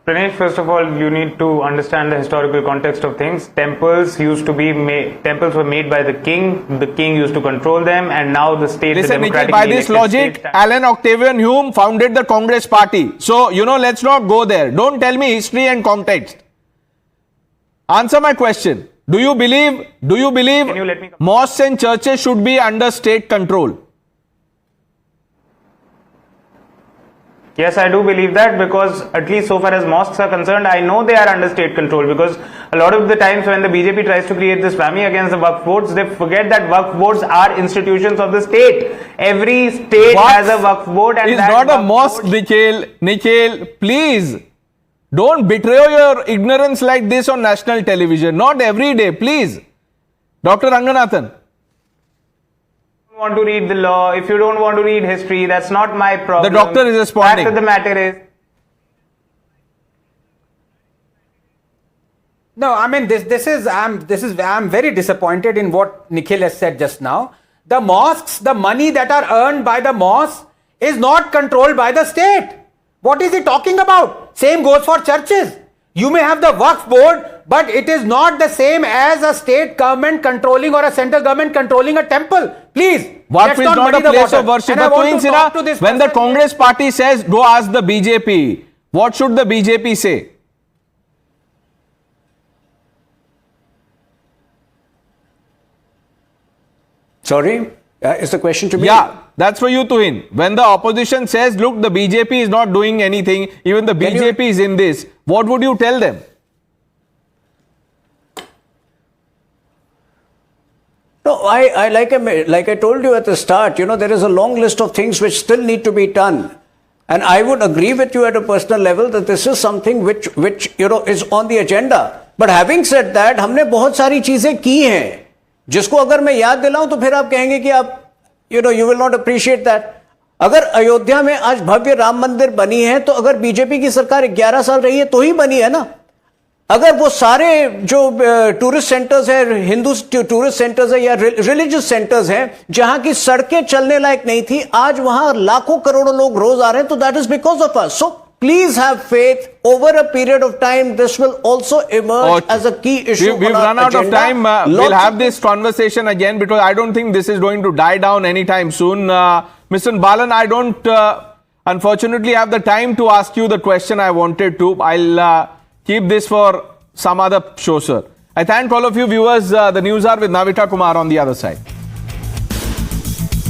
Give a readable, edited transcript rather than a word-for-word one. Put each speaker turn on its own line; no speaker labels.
Pranesh, first of all, you need to understand the historical context of things. Temples were made by the king. The king used to control them, and now the state.
Listen, Nikhil, by this logic, Alan Octavian Hume founded the Congress Party. So, let's not go there. Don't tell me history and context. Answer my question. Do you believe mosques and churches should be under state control?
Yes, I do believe that, because at least so far as mosques are concerned, I know they are under state control, because a lot of the times when the BJP tries to create this family against the Waqf boards, they forget that Waqf boards are institutions of the state. Every state has a Waqf board, and
it's not a mosque, Nikhil, please. Don't betray your ignorance like this on national television. Not every day, please. Dr. Ranganathan.
Want to read the law, if you don't want to read history, that's not my problem.
The doctor is responding.
Fact of the matter is,
no, I mean I'm very disappointed in what Nikhil has said just now. The mosques, the money that are earned by the mosques is not controlled by the state. What is he talking about? Same goes for churches. You may have the Waqf board, but it is not the same as a state government controlling or a central government controlling a temple. Please.
Waqf is not a place of worship. When the Congress party says, go ask the BJP, what should the BJP say?
Sorry? Is the question to me?
Yeah, that's for you, Tuhin. When the opposition says, look, the BJP is not doing anything, even the BJP is in this, what would you tell them?
No, like I told you at the start, there is a long list of things which still need to be done. And I would agree with you at a personal level that this is something which is on the agenda. But having said that, हमने बहुत सारी चीजें की हैं, जिसको अगर मैं याद दिलाऊं तो फिर आप कहेंगे कि आप you will not appreciate that. अगर अयोध्या में आज भव्य राम मंदिर बनी है, तो अगर बीजेपी की सरकार 11 साल रही है तो ही बनी है ना. अगर वो सारे जो टूरिस्ट सेंटर्स हैं, हिंदू टूरिस्ट सेंटर्स हैं या रिलीजियस सेंटर्स हैं, जहां की सड़कें चलने लायक नहीं थी, आज वहां लाखों करोड़ों लोग रोज आ रहे हैं, तो that is because of us. So please have faith, over a period of time this will also emerge as a key issue.
We've run out of time. We'll have this conversation again, because I don't think this is going to die down anytime soon. Mr. Balan, I don't unfortunately have the time to ask you the question I wanted to. I'll keep this for some other show, sir. I thank all of you viewers. The news hour with Navita Kumar on the other side.